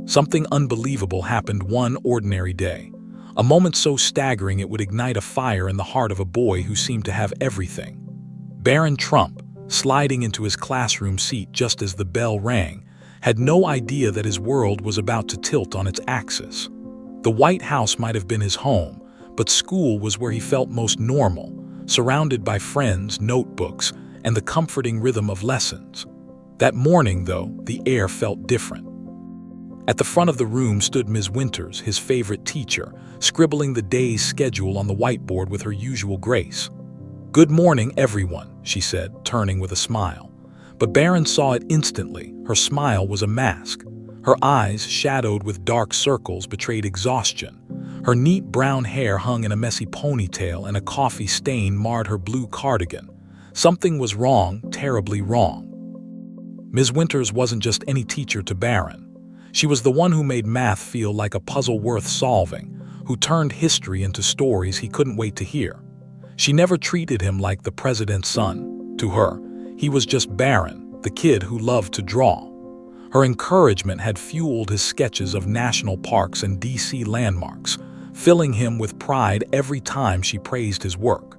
Something unbelievable happened one ordinary day. A moment so staggering it would ignite a fire in the heart of a boy who seemed to have everything. Barron Trump, sliding into his classroom seat just as the bell rang, had no idea that his world was about to tilt on its axis. The White House might have been his home, but school was where he felt most normal, surrounded by friends, notebooks, and the comforting rhythm of lessons. That morning, though, the air felt different. At the front of the room stood Ms. Winters, his favorite teacher, scribbling the day's schedule on the whiteboard with her usual grace. "Good morning, everyone," she said, turning with a smile. But Barron saw it instantly. Her smile was a mask. Her eyes, shadowed with dark circles, betrayed exhaustion. Her neat brown hair hung in a messy ponytail, and a coffee stain marred her blue cardigan. Something was wrong, terribly wrong. Ms. Winters wasn't just any teacher to Barron. She was the one who made math feel like a puzzle worth solving, who turned history into stories he couldn't wait to hear. She never treated him like the president's son. To her, he was just Barron, the kid who loved to draw. Her encouragement had fueled his sketches of national parks and DC landmarks, filling him with pride every time she praised his work.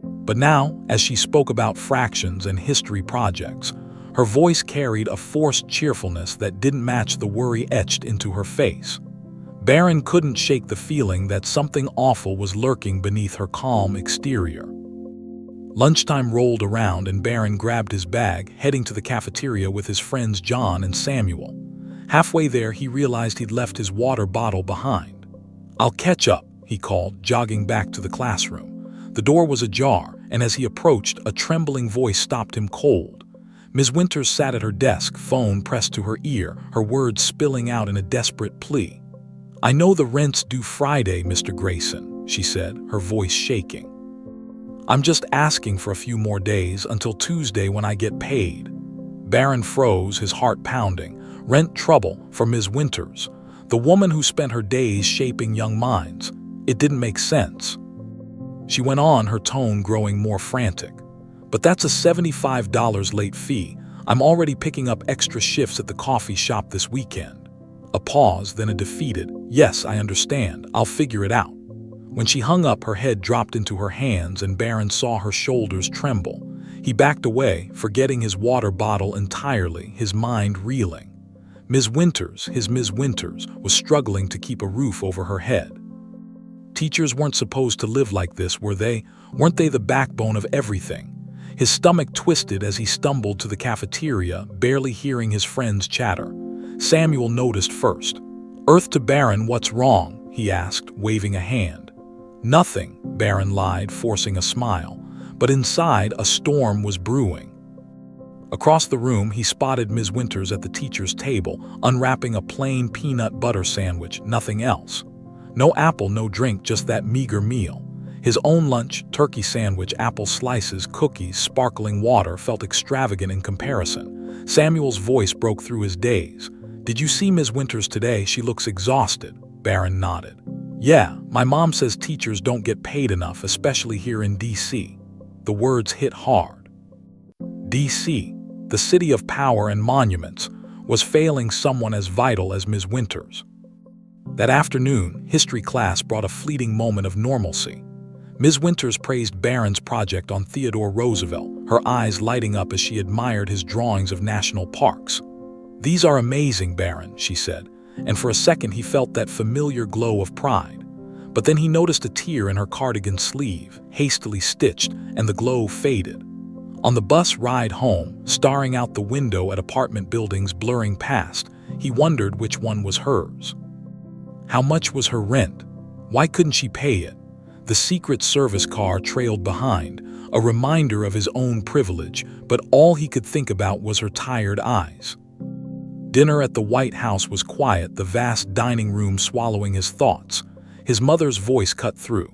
But now, as she spoke about fractions and history projects, her voice carried a forced cheerfulness that didn't match the worry etched into her face. Barron couldn't shake the feeling that something awful was lurking beneath her calm exterior. Lunchtime rolled around and Barron grabbed his bag, heading to the cafeteria with his friends John and Samuel. Halfway there, he realized he'd left his water bottle behind. "I'll catch up," he called, jogging back to the classroom. The door was ajar, and as he approached, a trembling voice stopped him cold. Ms. Winters sat at her desk, phone pressed to her ear, her words spilling out in a desperate plea. "I know the rent's due Friday, Mr. Grayson," she said, her voice shaking. "I'm just asking for a few more days until Tuesday when I get paid." Barron froze, his heart pounding. Rent trouble for Ms. Winters, the woman who spent her days shaping young minds. It didn't make sense. She went on, her tone growing more frantic. "But that's a $75 late fee. I'm already picking up extra shifts at the coffee shop this weekend." A pause, then a defeated, "Yes, I understand. I'll figure it out." When she hung up, her head dropped into her hands and Barron saw her shoulders tremble. He backed away, forgetting his water bottle entirely, his mind reeling. Ms. Winters, his Ms. Winters, was struggling to keep a roof over her head. Teachers weren't supposed to live like this, were they? Weren't they the backbone of everything? His stomach twisted as he stumbled to the cafeteria, barely hearing his friends chatter. Samuel noticed first. "Earth to Barron, what's wrong?" he asked, waving a hand. "Nothing," Barron lied, forcing a smile. But inside, a storm was brewing. Across the room, he spotted Ms. Winters at the teacher's table, unwrapping a plain peanut butter sandwich, nothing else. No apple, no drink, just that meager meal. His own lunch, turkey sandwich, apple slices, cookies, sparkling water, felt extravagant in comparison. Samuel's voice broke through his daze. "Did you see Ms. Winters today? She looks exhausted." Barron nodded. "Yeah, my mom says teachers don't get paid enough, especially here in DC." The words hit hard. DC, the city of power and monuments, was failing someone as vital as Ms. Winters. That afternoon, history class brought a fleeting moment of normalcy. Ms. Winters praised Barron's project on Theodore Roosevelt, her eyes lighting up as she admired his drawings of national parks. "These are amazing, Barron," she said, and for a second he felt that familiar glow of pride. But then he noticed a tear in her cardigan sleeve, hastily stitched, and the glow faded. On the bus ride home, staring out the window at apartment buildings blurring past, he wondered which one was hers. How much was her rent? Why couldn't she pay it? The Secret Service car trailed behind, a reminder of his own privilege, but all he could think about was her tired eyes. Dinner at the White House was quiet, the vast dining room swallowing his thoughts. His mother's voice cut through.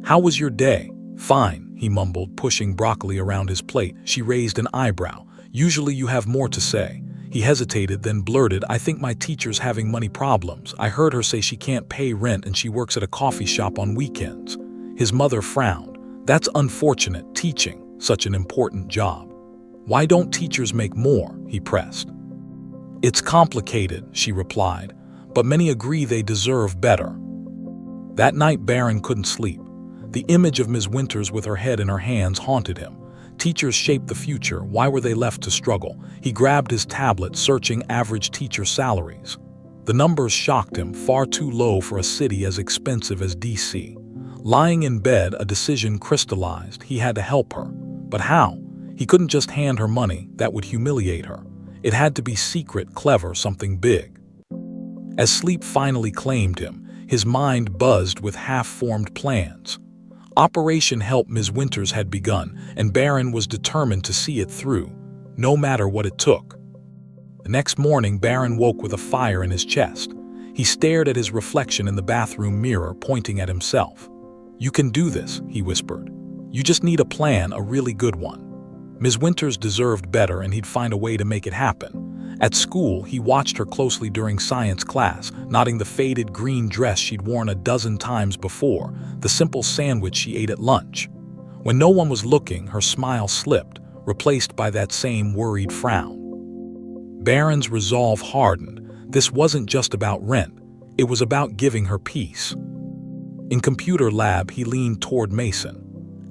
"How was your day?" "Fine," he mumbled, pushing broccoli around his plate. She raised an eyebrow. "Usually you have more to say." He hesitated, then blurted, "I think my teacher's having money problems. I heard her say she can't pay rent and she works at a coffee shop on weekends." His mother frowned. "That's unfortunate, teaching, such an important job." "Why don't teachers make more?" he pressed. "It's complicated," she replied. but many agree they deserve better. That night, Barron couldn't sleep. The image of Ms. Winters with her head in her hands haunted him. Teachers shape the future. Why were they left to struggle? He grabbed his tablet, searching average teacher salaries. The numbers shocked him, far too low for a city as expensive as DC. Lying in bed, a decision crystallized. He had to help her. But how? He couldn't just hand her money. That would humiliate her. It had to be secret, clever, something big. As sleep finally claimed him, his mind buzzed with half-formed plans. Operation Help Ms. Winters had begun, and Barron was determined to see it through, no matter what it took. The next morning, Barron woke with a fire in his chest. He stared at his reflection in the bathroom mirror, pointing at himself. "You can do this," he whispered. "You just need a plan, a really good one." Ms. Winters deserved better, and he'd find a way to make it happen. At school, he watched her closely during science class, noting the faded green dress she'd worn a dozen times before, the simple sandwich she ate at lunch. When no one was looking, her smile slipped, replaced by that same worried frown. Barron's resolve hardened. This wasn't just about rent. It was about giving her peace. In computer lab, he leaned toward Mason.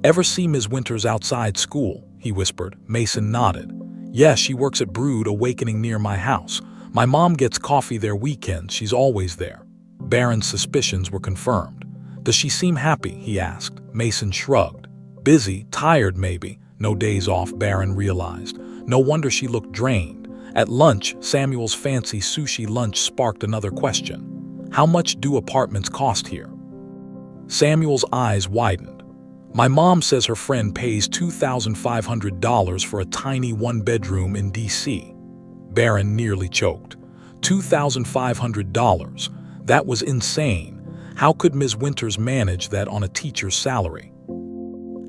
"Ever see Ms. Winters outside school?" he whispered. Mason nodded. "Yes, she works at Brood Awakening near my house. My mom gets coffee there weekends. She's always there." Barron's suspicions were confirmed. "Does she seem happy?" he asked. Mason shrugged. "Busy, tired maybe. No days off," Barron realized. No wonder she looked drained. At lunch, Samuel's fancy sushi lunch sparked another question. "How much do apartments cost here?" Samuel's eyes widened. "My mom says her friend pays $2,500 for a tiny one-bedroom in DC." Barron nearly choked. $2,500. That was insane. How could Ms. Winters manage that on a teacher's salary?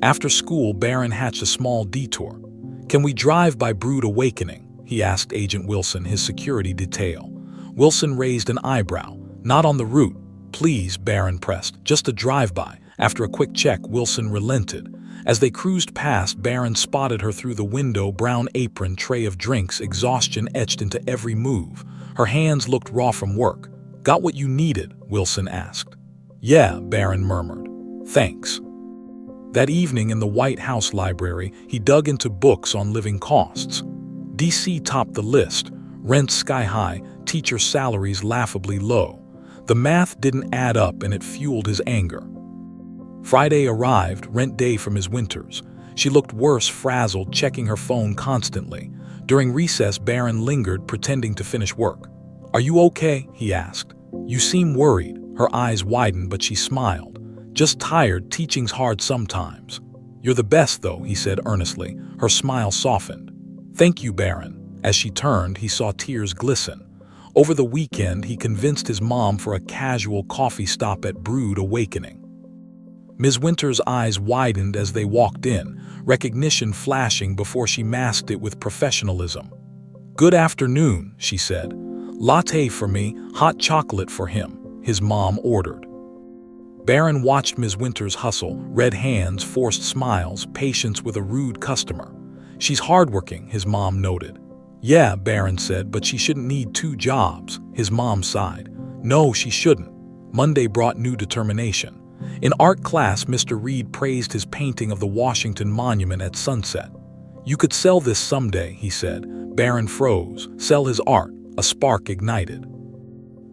After school, Barron hatched a small detour. "Can we drive by Brood Awakening?" he asked Agent Wilson, his security detail. Wilson raised an eyebrow. "Not on the route." "Please," Barron pressed, "just a drive-by." After a quick check, Wilson relented. As they cruised past, Barron spotted her through the window, brown apron, tray of drinks, exhaustion etched into every move. Her hands looked raw from work. "Got what you needed?" Wilson asked. "Yeah," Barron murmured. "Thanks." That evening in the White House library, he dug into books on living costs. DC topped the list. Rents sky-high, teacher salaries laughably low. The math didn't add up, and it fueled his anger. Friday arrived, rent day for Ms. Winters. She looked worse, frazzled, checking her phone constantly. During recess, Barron lingered, pretending to finish work. "Are you okay?" he asked. "You seem worried." Her eyes widened, but she smiled. "Just tired. Teaching's hard sometimes." "You're the best, though," he said earnestly. Her smile softened. "Thank you, Barron." As she turned, he saw tears glisten. Over the weekend, he convinced his mom for a casual coffee stop at Brood Awakening. Ms. Winters' eyes widened as they walked in, recognition flashing before she masked it with professionalism. "Good afternoon," she said. "Latte for me, hot chocolate for him," his mom ordered. Barron watched Ms. Winters hustle, red hands, forced smiles, patience with a rude customer. "She's hardworking," his mom noted. "Yeah," Barron said, "but she shouldn't need two jobs," his mom sighed. "No, she shouldn't." Monday brought new determination. In art class, Mr. Reed praised his painting of the Washington Monument at sunset. "You could sell this someday," he said. Barron froze. Sell his art. A spark ignited.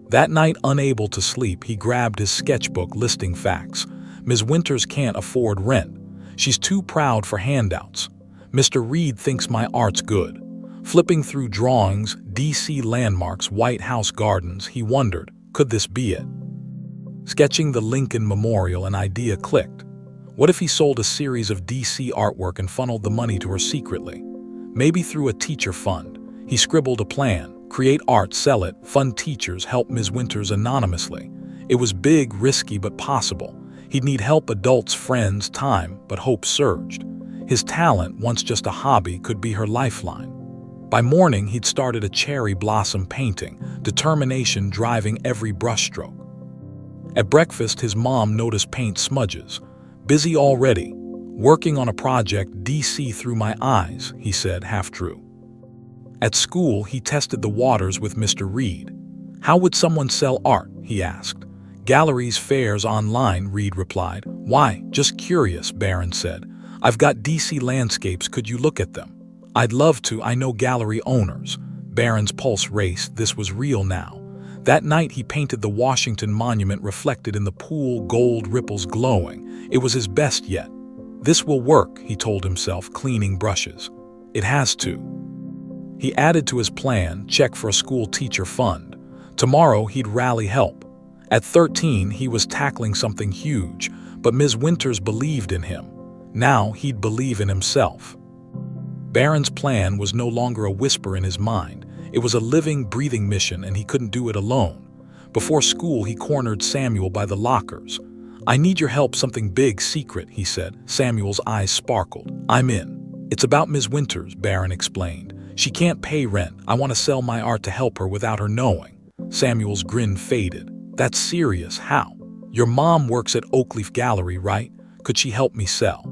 That night, unable to sleep, he grabbed his sketchbook, listing facts. Ms. Winters can't afford rent. She's too proud for handouts. Mr. Reed thinks my art's good. Flipping through drawings, DC landmarks, White House gardens, he wondered, could this be it? Sketching the Lincoln Memorial, an idea clicked. What if he sold a series of DC artwork and funneled the money to her secretly? Maybe through a teacher fund. He scribbled a plan. Create art, sell it, fund teachers, help Ms. Winters anonymously. It was big, risky, but possible. He'd need help, adults, friends, time, but hope surged. His talent, once just a hobby, could be her lifeline. By morning, he'd started a cherry blossom painting, determination driving every brushstroke. At breakfast, his mom noticed paint smudges. "Busy already. Working on a project, DC through my eyes," he said, half true. At school, he tested the waters with Mr. Reed. How would someone sell art? He asked. Galleries, fairs, online, Reed replied. Why? Just curious, Barron said. I've got DC landscapes, could you look at them? I'd love to, I know gallery owners. Barron's pulse raced, this was real now. That night he painted the Washington Monument reflected in the pool, gold ripples glowing. It was his best yet. This will work, he told himself, cleaning brushes. It has to. He added to his plan, check for a school teacher fund. Tomorrow he'd rally help. At 13, he was tackling something huge, but Ms. Winters believed in him. Now he'd believe in himself. Barron's plan was no longer a whisper in his mind. It was a living, breathing mission, and he couldn't do it alone. Before school, he cornered Samuel by the lockers. I need your help, something big, secret, he said. Samuel's eyes sparkled. I'm in. It's about Ms. Winters, Barron explained. She can't pay rent. I want to sell my art to help her without her knowing. Samuel's grin faded. That's serious. How? Your mom works at Oakleaf Gallery, right? Could she help me sell?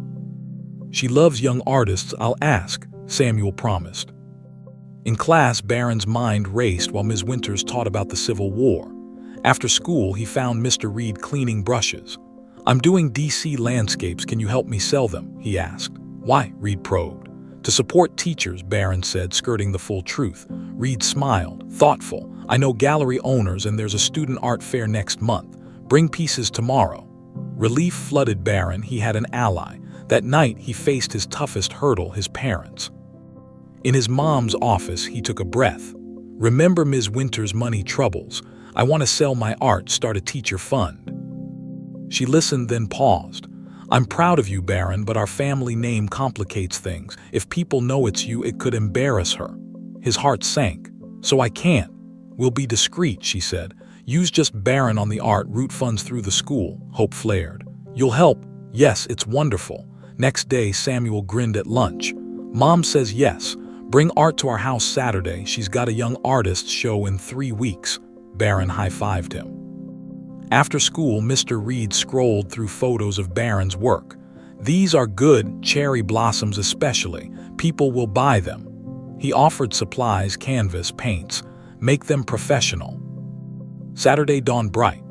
She loves young artists, I'll ask, Samuel promised. In class, Barron's mind raced while Ms. Winters taught about the Civil War. After school, he found Mr. Reed cleaning brushes. I'm doing DC landscapes, can you help me sell them? He asked. Why? Reed probed. To support teachers, Barron said, skirting the full truth. Reed smiled, thoughtful. I know gallery owners and there's a student art fair next month. Bring pieces tomorrow. Relief flooded Barron, he had an ally. That night, he faced his toughest hurdle, his parents. In his mom's office, he took a breath. Remember Ms. Winters' money troubles. I want to sell my art, start a teacher fund. She listened, then paused. I'm proud of you, Barron, but our family name complicates things. If people know it's you, it could embarrass her. His heart sank. So I can't. We'll be discreet, she said. Use just Barron on the art, route funds through the school, Hope flared. You'll help? Yes, it's wonderful. Next day, Samuel grinned at lunch. Mom says yes. Bring art to our house Saturday. She's got a young artist show in 3 weeks. Barron high-fived him. After school, Mr. Reed scrolled through photos of Barron's work. These are good, cherry blossoms especially. People will buy them. He offered supplies, canvas, paints. Make them professional. Saturday dawned bright.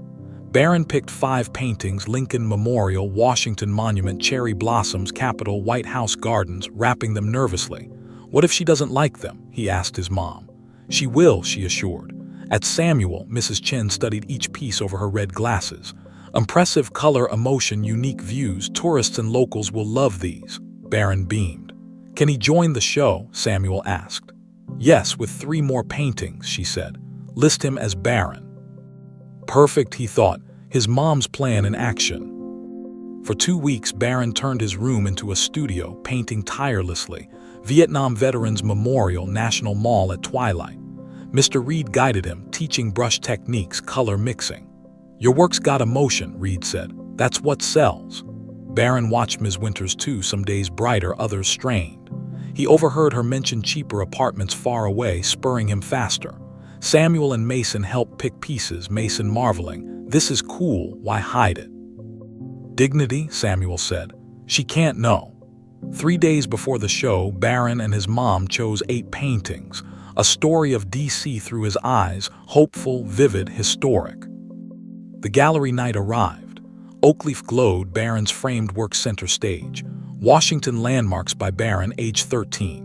Barron picked 5 paintings: Lincoln Memorial, Washington Monument, cherry blossoms, Capitol, White House gardens, wrapping them nervously. What if she doesn't like them? He asked his mom. She will, she assured. At Samuel, Mrs. Chen studied each piece over her red glasses. Impressive color, emotion, unique views. Tourists and locals will love these. Barron beamed. Can he join the show? Samuel asked. Yes, with 3 more paintings, she said. List him as Barron. Perfect, he thought, his mom's plan in action. For 2 weeks, Barron turned his room into a studio, painting tirelessly. Vietnam Veterans Memorial, National Mall at twilight. Mr. Reed guided him, teaching brush techniques, color mixing. Your work's got emotion, Reed said. That's what sells. Barron watched Ms. Winters too, some days brighter, others strained. He overheard her mention cheaper apartments far away, spurring him faster. Samuel and Mason helped pick pieces, Mason marveling. This is cool, why hide it? Dignity, Samuel said. She can't know. 3 days before the show, Barron and his mom chose 8 paintings. A story of DC through his eyes, hopeful, vivid, historic. The gallery night arrived. Oakleaf glowed, Barron's framed work center stage. Washington landmarks by Barron, age 13.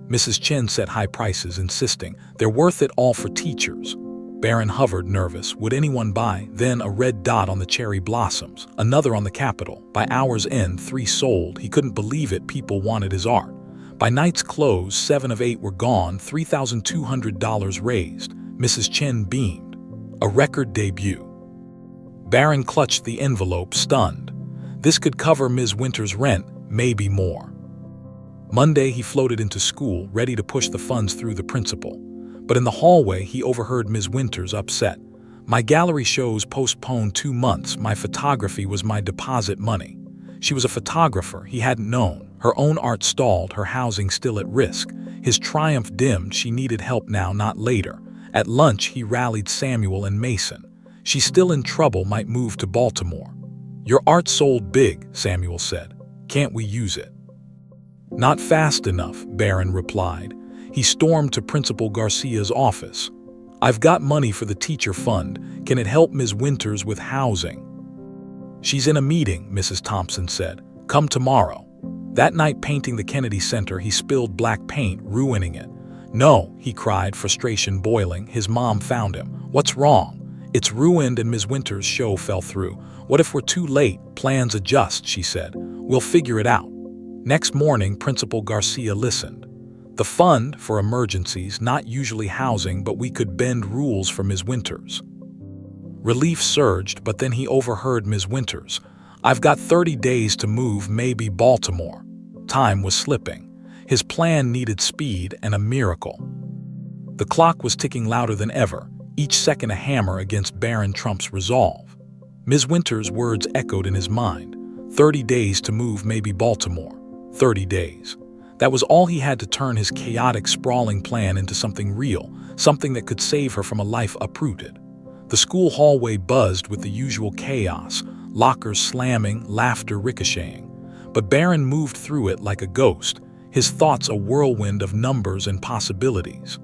Mrs. Chen set high prices, insisting, they're worth it all for teachers. Barron hovered, nervous. Would anyone buy? Then a red dot on the cherry blossoms, another on the Capitol. By hour's end, 3 sold. He couldn't believe it, people wanted his art. By night's close, 7 of 8 were gone, $3,200 raised. Mrs. Chen beamed. A record debut. Barron clutched the envelope, stunned. This could cover Ms. Winters' rent, maybe more. Monday, he floated into school, ready to push the funds through the principal. But in the hallway, he overheard Ms. Winters upset. My gallery shows postponed 2 months. My photography was my deposit money. She was a photographer, he hadn't known. Her own art stalled, her housing still at risk. His triumph dimmed, she needed help now, not later. At lunch, he rallied Samuel and Mason. She's still in trouble, might move to Baltimore. Your art sold big, Samuel said. Can't we use it? Not fast enough, Barron replied. He stormed to Principal Garcia's office. "I've got money for the teacher fund. Can it help Ms. Winters with housing?" "She's in a meeting," Mrs. Thompson said. "Come tomorrow." That night, painting the Kennedy Center, he spilled black paint, ruining it. "No," he cried, frustration boiling. His mom found him. "What's wrong?" "It's ruined and Ms. Winters' show fell through." "What if we're too late?" "Plans adjust," she said. "We'll figure it out." Next morning, Principal Garcia listened. "The fund for emergencies, not usually housing, but we could bend rules for Ms. Winters." Relief surged, but then he overheard Ms. Winters. "I've got 30 days to move, maybe Baltimore." Time was slipping. His plan needed speed and a miracle. The clock was ticking louder than ever, each second a hammer against Barron Trump's resolve. Ms. Winters' words echoed in his mind. 30 days to move, maybe Baltimore. 30 days. That was all he had to turn his chaotic, sprawling plan into something real, something that could save her from a life uprooted. The school hallway buzzed with the usual chaos, lockers slamming, laughter ricocheting. But Barron moved through it like a ghost, his thoughts a whirlwind of numbers and possibilities.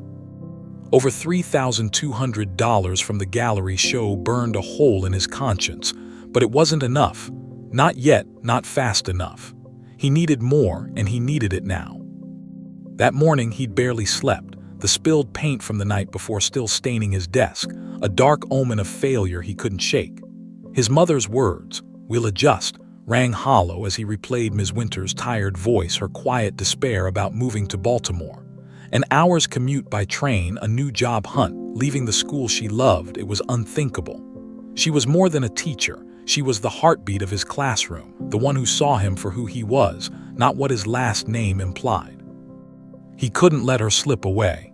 Over $3,200 from the gallery show burned a hole in his conscience, but it wasn't enough. Not yet, not fast enough. He needed more, and he needed it now. That morning he'd barely slept, the spilled paint from the night before still staining his desk, a dark omen of failure he couldn't shake. His mother's words, "We'll adjust," rang hollow as he replayed Ms. Winters' tired voice, her quiet despair about moving to Baltimore. An hour's commute by train, a new job hunt, leaving the school she loved, it was unthinkable. She was more than a teacher. She was the heartbeat of his classroom, the one who saw him for who he was, not what his last name implied. He couldn't let her slip away.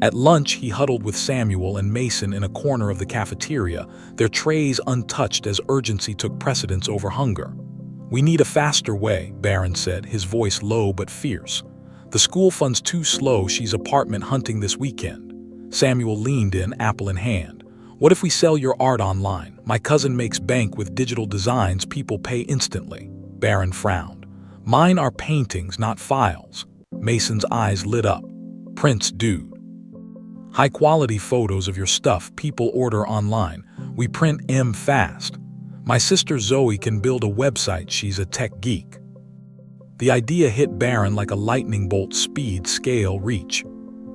At lunch, he huddled with Samuel and Mason in a corner of the cafeteria, their trays untouched as urgency took precedence over hunger. "We need a faster way," Barron said, his voice low but fierce. "The school fund's too slow. She's apartment hunting this weekend." Samuel leaned in, apple in hand. "What if we sell your art online? My cousin makes bank with digital designs. People pay instantly." Barron frowned. "Mine are paintings, not files." Mason's eyes lit up. "Prints, dude. High-quality photos of your stuff people order online. We print 'em fast. My sister Zoe can build a website. She's a tech geek." The idea hit Barron like a lightning bolt: speed, scale, reach.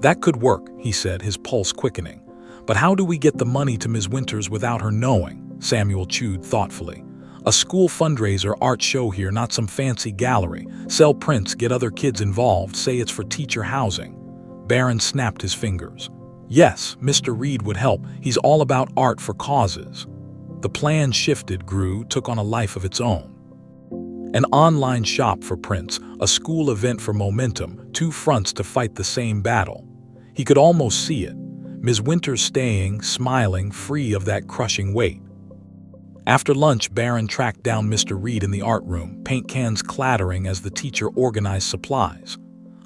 "That could work," he said, his pulse quickening. "But how do we get the money to Ms. Winters without her knowing?" Samuel chewed thoughtfully. "A school fundraiser, art show here, not some fancy gallery. Sell prints, get other kids involved, say it's for teacher housing." Barron snapped his fingers. "Yes, Mr. Reed would help. He's all about art for causes." The plan shifted, grew, took on a life of its own. An online shop for prints, a school event for momentum, two fronts to fight the same battle. He could almost see it. Ms. Winters staying, smiling, free of that crushing weight. After lunch, Barron tracked down Mr. Reed in the art room, paint cans clattering as the teacher organized supplies.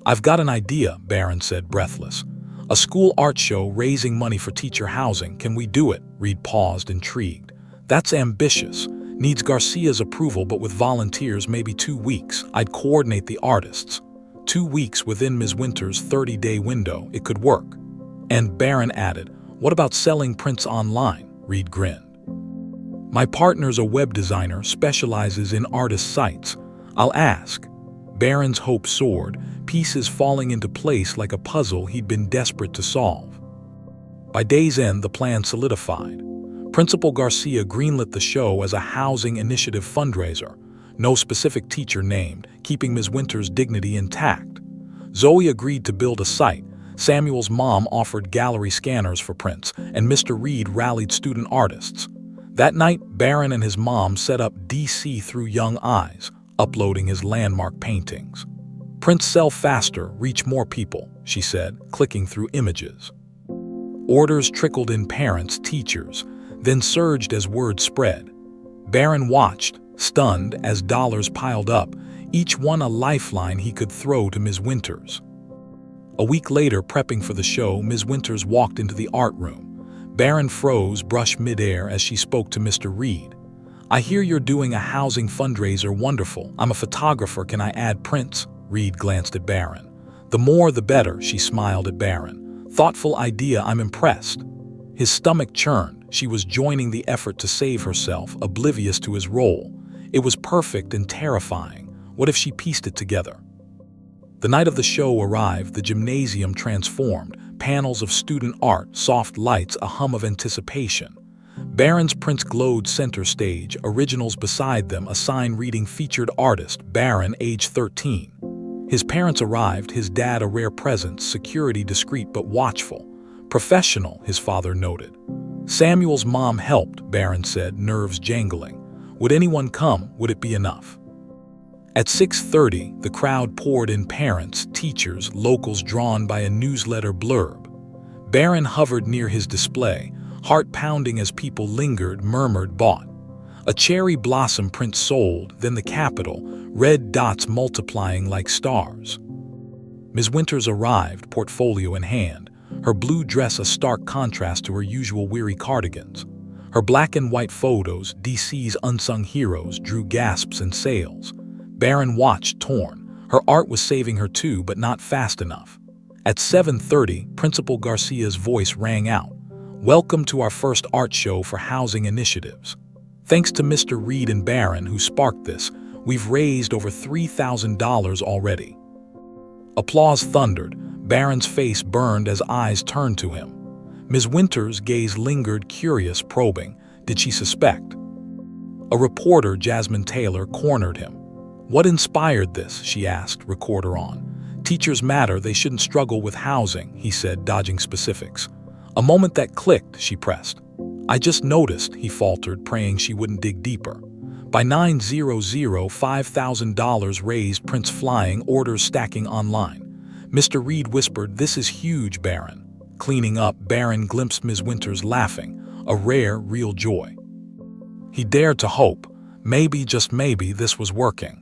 "I've got an idea," Barron said, breathless. "A school art show raising money for teacher housing. Can we do it?" Reed paused, intrigued. "That's ambitious. Needs Garcia's approval, but with volunteers, maybe 2 weeks. I'd coordinate the artists." 2 weeks within Ms. Winters' 30-day window, it could work. And Barron added, "What about selling prints online?" Reed grinned. "My partner's a web designer, specializes in artist sites. I'll ask." Barron's hope soared, pieces falling into place like a puzzle he'd been desperate to solve. By day's end, the plan solidified. Principal Garcia greenlit the show as a housing initiative fundraiser, no specific teacher named, keeping Ms. Winters' dignity intact. Zoe agreed to build a site, Samuel's mom offered gallery scanners for prints, and Mr. Reed rallied student artists. That night, Barron and his mom set up DC Through Young Eyes, uploading his landmark paintings. "Prints sell faster, reach more people," she said, clicking through images. Orders trickled in, parents, teachers, then surged as word spread. Barron watched, stunned, as dollars piled up, each one a lifeline he could throw to Ms. Winters. A week later, prepping for the show, Ms. Winters walked into the art room. Barron froze, brush midair as she spoke to Mr. Reed. "I hear you're doing a housing fundraiser. Wonderful. I'm a photographer. Can I add prints?" Reed glanced at Barron. "The more the better," she smiled at Barron. Thoughtful idea, I'm impressed. His stomach churned. She was joining the effort to save herself, oblivious to his role. It was perfect and terrifying. What if she pieced it together? The night of the show arrived, the gymnasium transformed. Panels of student art, soft lights, a hum of anticipation. Barron's prints glowed center stage, originals beside them, a sign reading featured artist, Barron, age 13. His parents arrived, his dad a rare presence, security discreet but watchful. Professional, his father noted. Samuel's mom helped, Barron said, nerves jangling. Would anyone come? Would it be enough? At 6:30, the crowd poured in, parents, teachers, locals drawn by a newsletter blurb. Barron hovered near his display, heart pounding as people lingered, murmured, bought. A cherry blossom print sold, then the capital, red dots multiplying like stars. Ms. Winters arrived, portfolio in hand, her blue dress a stark contrast to her usual weary cardigans. Her black and white photos, DC's unsung heroes, drew gasps and sales. Barron watched, torn. Her art was saving her too, but not fast enough. At 7:30, Principal Garcia's voice rang out. Welcome to our first art show for housing initiatives. Thanks to Mr. Reed and Barron who sparked this, we've raised over $3,000 already. Applause thundered. Barron's face burned as eyes turned to him. Ms. Winters' gaze lingered, curious, probing. Did she suspect? A reporter, Jasmine Taylor, cornered him. What inspired this? She asked, recorder on. Teachers matter, they shouldn't struggle with housing, he said, dodging specifics. A moment that clicked, she pressed. I just noticed, he faltered, praying she wouldn't dig deeper. By 9:00, $5,000 raised, prints flying, orders stacking online. Mr. Reed whispered, this is huge, Barron. Cleaning up, Barron glimpsed Ms. Winters laughing, a rare, real joy. He dared to hope, maybe, just maybe, this was working.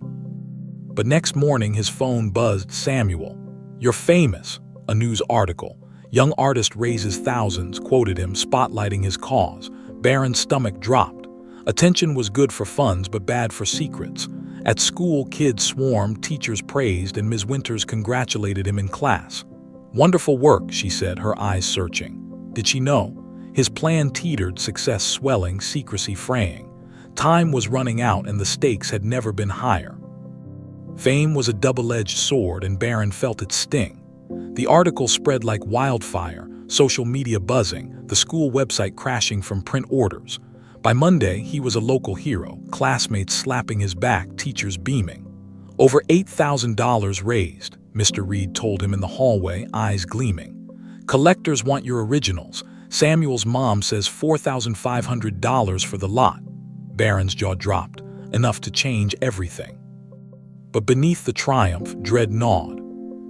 But next morning his phone buzzed. Samuel, you're famous. A news article. Young artist raises thousands, quoted him, spotlighting his cause. Barron's stomach dropped. Attention was good for funds, but bad for secrets. At school, kids swarmed, teachers praised, and Ms. Winters congratulated him in class. Wonderful work, she said, her eyes searching. Did she know? His plan teetered, success swelling, secrecy fraying. Time was running out and the stakes had never been higher. Fame was a double-edged sword and Barron felt its sting. The article spread like wildfire, social media buzzing, the school website crashing from print orders. By Monday, he was a local hero, classmates slapping his back, teachers beaming. Over $8,000 raised, Mr. Reed told him in the hallway, eyes gleaming. Collectors want your originals. Samuel's mom says $4,500 for the lot. Barron's jaw dropped, enough to change everything. But beneath the triumph, dread gnawed.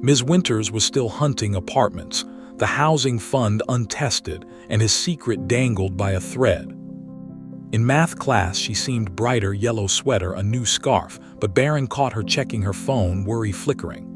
Ms. Winters was still hunting apartments, the housing fund untested, and his secret dangled by a thread. In math class, she seemed brighter, yellow sweater, a new scarf, but Barron caught her checking her phone, worry flickering.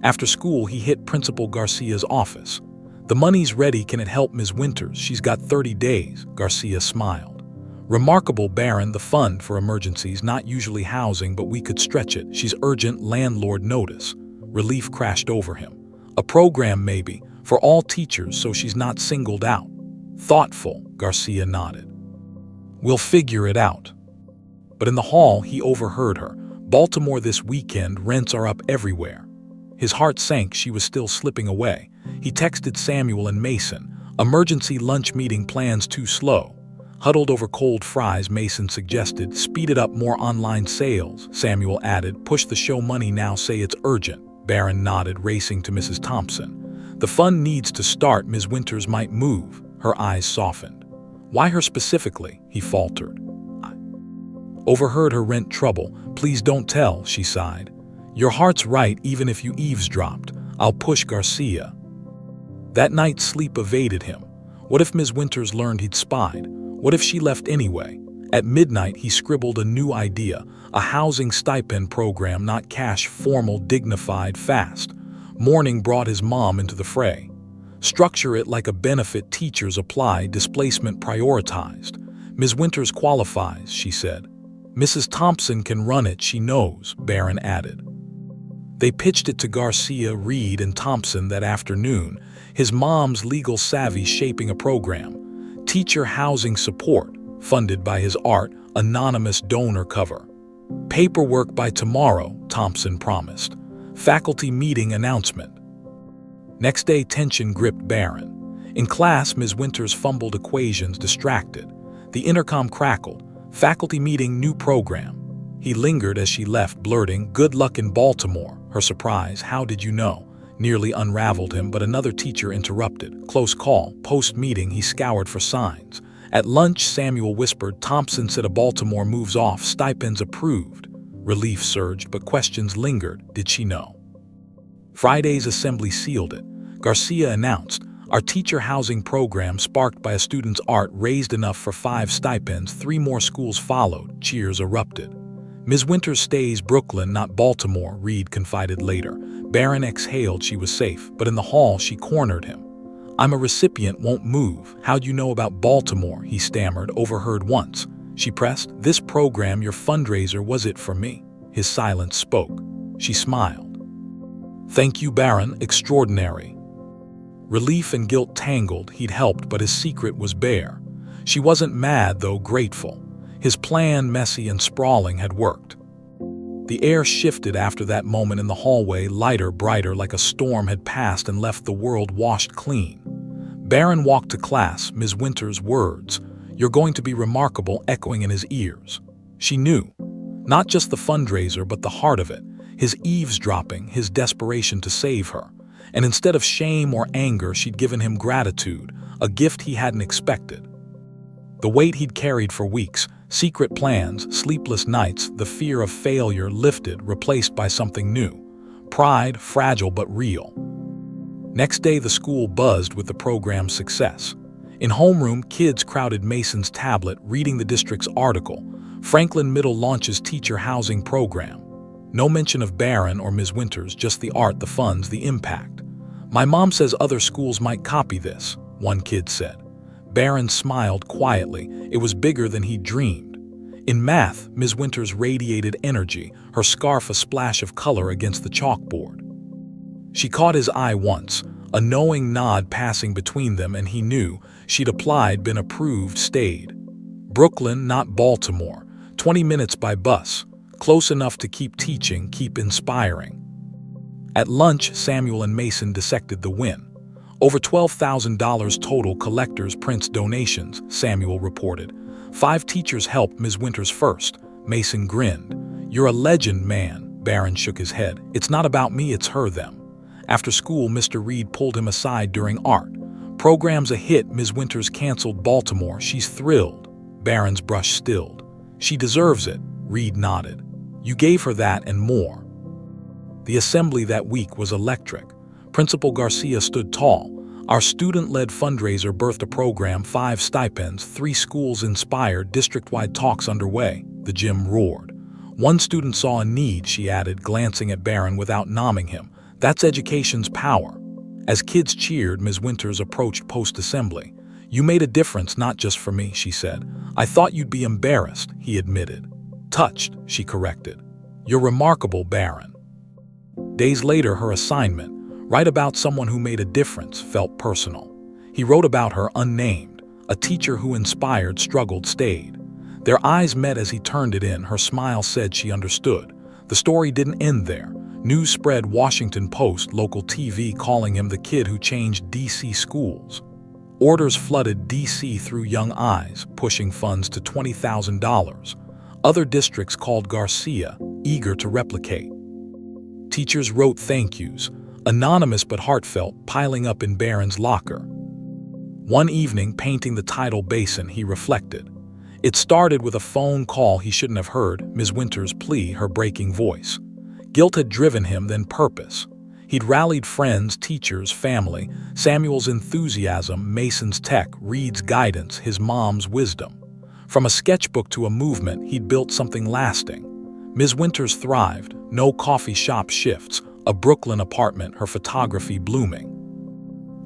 After school, he hit Principal Garcia's office. The money's ready, can it help Ms. Winters? She's got 30 days, Garcia smiled. Remarkable, Barron, the fund for emergencies, not usually housing, but we could stretch it. She's urgent, landlord notice. Relief crashed over him. A program maybe, for all teachers so she's not singled out. Thoughtful, Garcia nodded. We'll figure it out. But in the hall, he overheard her. Baltimore this weekend, rents are up everywhere. His heart sank, she was still slipping away. He texted Samuel and Mason. Emergency lunch meeting, plans too slow. Huddled over cold fries, Mason suggested, speed it up, more online sales. Samuel added, push the show money now, say it's urgent. Barron nodded, racing to Mrs. Thompson. The fund needs to start, Ms. Winters might move. Her eyes softened. Why her specifically? He faltered. I overheard her rent trouble. Please don't tell, she sighed. Your heart's right, even if you eavesdropped. I'll push Garcia. That night sleep evaded him. What if Ms. Winters learned he'd spied? What if she left anyway? At midnight, he scribbled a new idea, a housing stipend program, not cash, formal, dignified, fast. Morning brought his mom into the fray. Structure it like a benefit, teachers apply, displacement prioritized. Ms. Winters qualifies, she said. Mrs. Thompson can run it, she knows, Barron added. They pitched it to Garcia, Reed, and Thompson that afternoon, his mom's legal savvy shaping a program. Teacher housing support, funded by his art, anonymous donor cover. Paperwork by tomorrow, Thompson promised. Faculty meeting announcement. Next day, tension gripped Barron. In class, Ms. Winters fumbled equations, distracted. The intercom crackled. Faculty meeting, new program. He lingered as she left, blurting, "Good luck in Baltimore." Her surprise, "How did you know?" nearly unraveled him, but another teacher interrupted. Close call. Post-meeting, he scoured for signs. At lunch, Samuel whispered, "Thompson said a Baltimore moves off, stipends approved." Relief surged, but questions lingered. Did she know? Friday's assembly sealed it. Garcia announced, "Our teacher housing program, sparked by a student's art, raised enough for 5 stipends. 3 more schools followed." Cheers erupted. "Ms. Winters stays Brooklyn, not Baltimore," Reed confided later. Barron exhaled. She was safe, but in the hall she cornered him. "I'm a recipient, won't move." "How'd you know about Baltimore?" he stammered, overheard once. She pressed, "This program, your fundraiser, was it for me?" His silence spoke. She smiled. "Thank you, Barron, extraordinary." Relief and guilt tangled. He'd helped, but his secret was bare. She wasn't mad, though grateful. His plan, messy and sprawling, had worked. The air shifted after that moment in the hallway, lighter, brighter, like a storm had passed and left the world washed clean. Barron walked to class, Ms. Winters' words, "You're going to be remarkable," echoing in his ears. She knew. Not just the fundraiser, but the heart of it. His eavesdropping, his desperation to save her. And instead of shame or anger, she'd given him gratitude, a gift he hadn't expected. The weight he'd carried for weeks, secret plans, sleepless nights, the fear of failure lifted, replaced by something new. Pride, fragile but real. Next day, the school buzzed with the program's success. In homeroom, kids crowded Mason's tablet, reading the district's article. Franklin Middle launches teacher housing program. No mention of Barron or Ms. Winters, just the art, the funds, the impact. "My mom says other schools might copy this," one kid said. Barron smiled quietly. It was bigger than he dreamed. In math, Ms. Winters radiated energy, her scarf a splash of color against the chalkboard. She caught his eye once, a knowing nod passing between them, and he knew she'd applied, been approved, stayed. Brooklyn, not Baltimore. 20 minutes by bus. Close enough to keep teaching, keep inspiring. At lunch, Samuel and Mason dissected the win. Over $12,000 total, collectors, prints, donations, Samuel reported. 5 teachers helped Ms. Winters first. Mason grinned. "You're a legend, man." Barron shook his head. "It's not about me, it's her, them." After school, Mr. Reed pulled him aside during art. "Program's a hit. Ms. Winters canceled Baltimore. She's thrilled." Barron's brush stilled. "She deserves it." Reed nodded. "You gave her that and more." The assembly that week was electric. Principal Garcia stood tall. "Our student-led fundraiser birthed a program, 5 stipends, 3 schools inspired, district-wide talks underway." The gym roared. "One student saw a need," she added, glancing at Barron without nomming him. "That's education's power." As kids cheered, Ms. Winters approached post-assembly. "You made a difference, not just for me," she said. "I thought you'd be embarrassed," he admitted. "Touched," she corrected. "You're remarkable, Barron." Days later, her assignment, write about someone who made a difference, felt personal. He wrote about her, unnamed, a teacher who inspired, struggled, stayed. Their eyes met as he turned it in. Her smile said she understood. The story didn't end there. News spread, Washington Post, local TV calling him the kid who changed D.C. schools. Orders flooded D.C. through young eyes, pushing funds to $20,000. Other districts called Garcia, eager to replicate. Teachers wrote thank yous, anonymous but heartfelt, piling up in Barron's locker. One evening, painting the tidal basin, he reflected. It started with a phone call he shouldn't have heard, Ms. Winters' plea, her breaking voice. Guilt had driven him, then purpose. He'd rallied friends, teachers, family, Samuel's enthusiasm, Mason's tech, Reed's guidance, his mom's wisdom. From a sketchbook to a movement, he'd built something lasting. Ms. Winters thrived, no coffee shop shifts, a Brooklyn apartment, her photography blooming.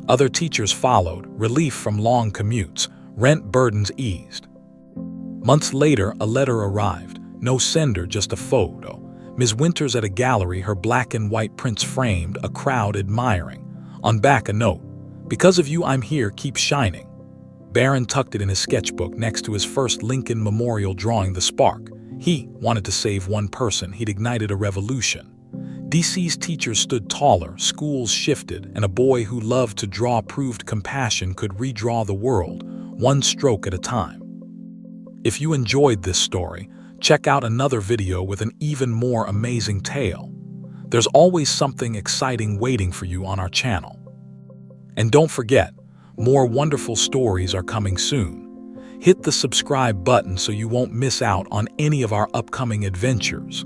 Other teachers followed, relief from long commutes, rent burdens eased. Months later, a letter arrived, no sender, just a photo. Ms. Winters at a gallery, her black and white prints framed, a crowd admiring. On back a note, "Because of you I'm here, keep shining." Barron tucked it in his sketchbook next to his first Lincoln Memorial drawing, the spark. He wanted to save one person. He'd ignited a revolution. DC's teachers stood taller, schools shifted, and a boy who loved to draw proved compassion could redraw the world, one stroke at a time. If you enjoyed this story, check out another video with an even more amazing tale. There's always something exciting waiting for you on our channel. And don't forget, more wonderful stories are coming soon. Hit the subscribe button so you won't miss out on any of our upcoming adventures.